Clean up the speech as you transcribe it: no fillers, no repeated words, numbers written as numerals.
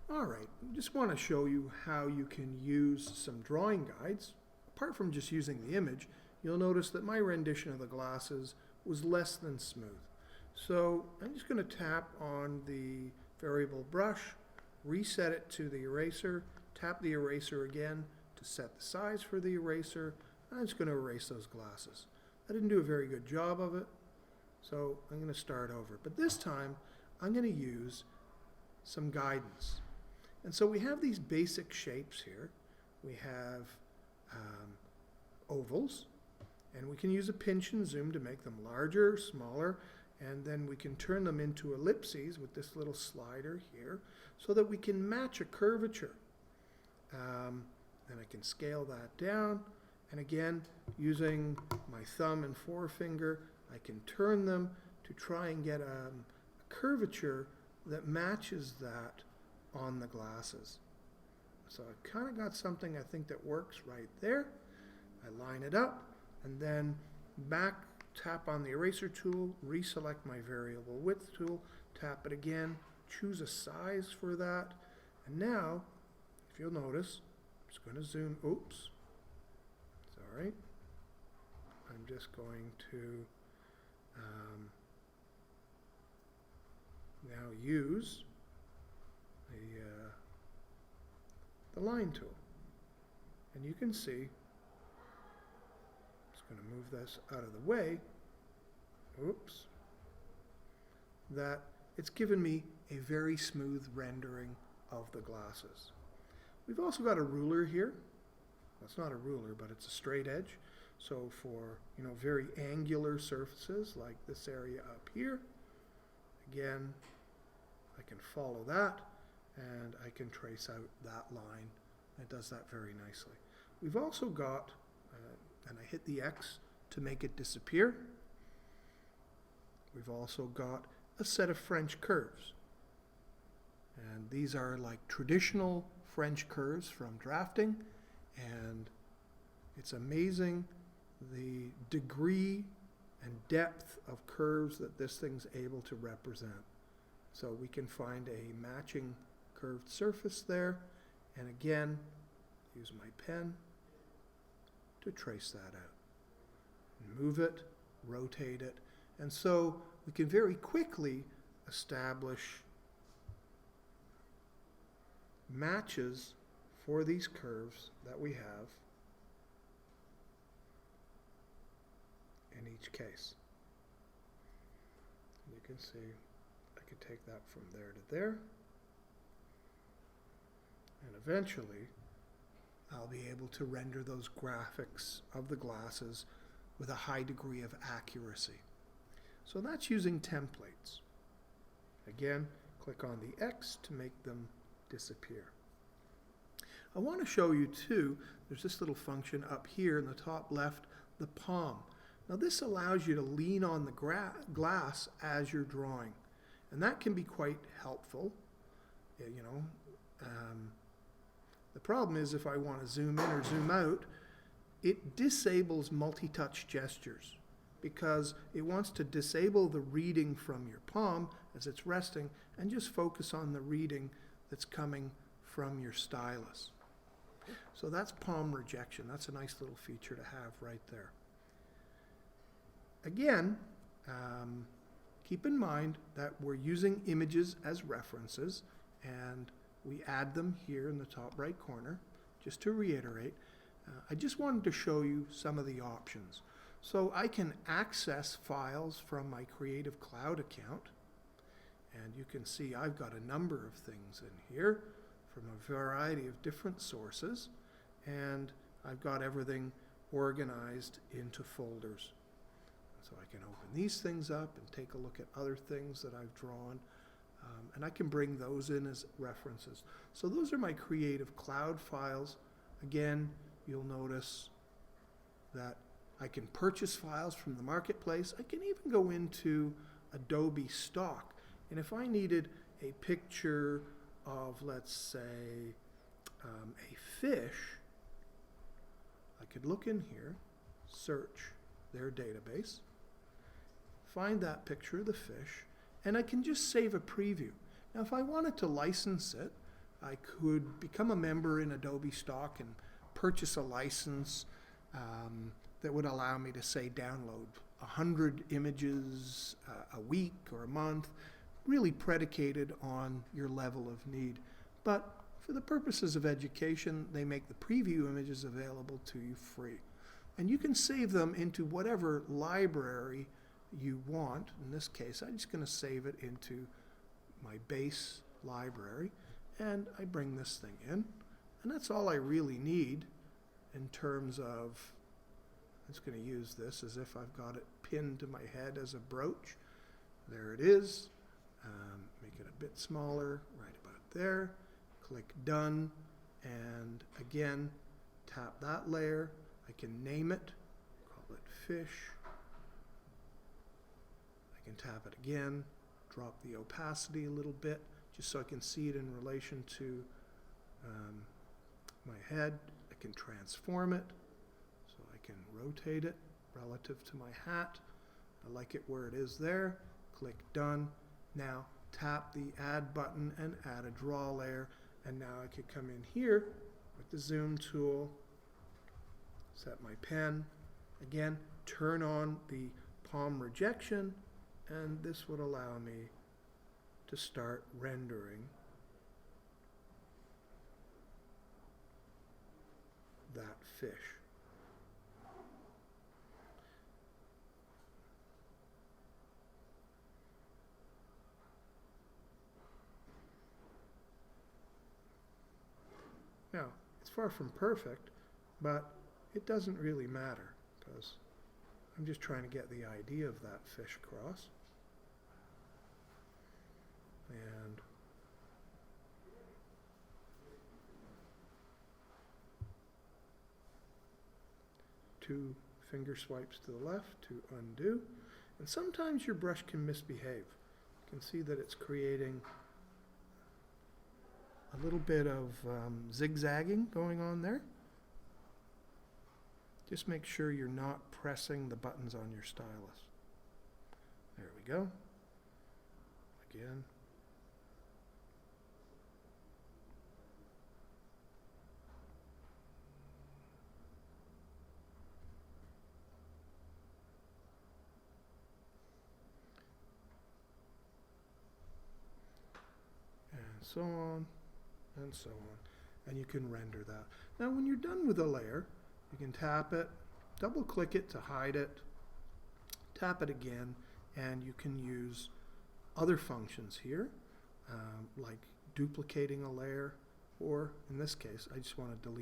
All right, just want to show you how you can use some drawing guides. Apart from just using the image, you'll notice that my rendition of the glasses was less than smooth. So I'm just going to tap on the variable brush, reset it to the eraser, tap the eraser again to set the size for the eraser. I'm just going to erase those glasses. I didn't do a very good job of it, so I'm going to start over. But this time, I'm going to use some guidance. And so we have these basic shapes here. We have ovals, and we can use a pinch and zoom to make them larger, smaller, and then we can turn them into ellipses with this little slider here so that we can match a curvature. And I can scale that down, and again, using my thumb and forefinger, I can turn them to try and get a curvature that matches that on the glasses. So I've kind of got something I think that works right there. I line it up and then back tap on the eraser tool, reselect my variable width tool, tap it again, choose a size for that, and now if you'll notice, I'm just going to zoom, oops, sorry, I'm just going to now use the line tool, and you can see, I'm just going to move this out of the way, oops, that it's given me a very smooth rendering of the glasses. We've also got a ruler here. Well, it's not a ruler, but it's a straight edge. So for very angular surfaces like this area up here, again, I can follow that and I can trace out that line. It does that very nicely. We've also got, and I hit the X to make it disappear. We've also got a set of French curves. And these are like traditional French curves from drafting, and it's amazing the degree and depth of curves that this thing's able to represent. So we can find a matching curved surface there, and again, use my pen to trace that out. Move it, rotate it, and so we can very quickly establish matches for these curves that we have in each case. You can see I could take that from there to there, and eventually I'll be able to render those graphics of the glasses with a high degree of accuracy. So that's using templates. Again, click on the X to make them disappear. I want to show you too, there's this little function up here in the top left, the palm. Now this allows you to lean on the glass as you're drawing, and that can be quite helpful. The problem is if I want to zoom in or zoom out, it disables multi-touch gestures because it wants to disable the reading from your palm as it's resting and just focus on the reading that's coming from your stylus. So that's palm rejection. That's a nice little feature to have right there. Again, keep in mind that we're using images as references, and we add them here in the top right corner. Just to reiterate, I just wanted to show you some of the options. So I can access files from my Creative Cloud account, and you can see I've got a number of things in here from a variety of different sources, and I've got everything organized into folders. So I can open these things up and take a look at other things that I've drawn, and I can bring those in as references. So those are my Creative Cloud files. Again, you'll notice that I can purchase files from the marketplace. I can even go into Adobe Stock, and if I needed a picture of, let's say, a fish, I could look in here, search their database, find that picture of the fish, and I can just save a preview. Now if I wanted to license it, I could become a member in Adobe Stock and purchase a license that would allow me to, say, download 100 images a week or a month, really predicated on your level of need. But for the purposes of education, they make the preview images available to you free. And you can save them into whatever library you want. In this case, I'm just going to save it into my base library, and I bring this thing in. And that's all I really need in terms of, I'm just going to use this as if I've got it pinned to my head as a brooch. There it is. Make it a bit smaller, right about there. Click Done, and again, tap that layer. I can name it, call it Fish. I can tap it again, drop the opacity a little bit, just so I can see it in relation to my head. I can transform it, so I can rotate it relative to my hat. I like it where it is there. Click Done. Now tap the Add button and add a draw layer. And now I could come in here with the Zoom tool, set my pen, again, turn on the Palm Rejection, and this would allow me to start rendering that fish. Now, it's far from perfect, but it doesn't really matter because I'm just trying to get the idea of that fish across. And two finger swipes to the left to undo. And sometimes your brush can misbehave. You can see that it's creating a little bit of zigzagging going on there. Just make sure you're not pressing the buttons on your stylus. There we go. Again. And so on. And so on. And you can render that. Now when you're done with a layer, you can tap it, double click it to hide it, tap it again, and you can use other functions here, like duplicating a layer, or in this case, I just want to delete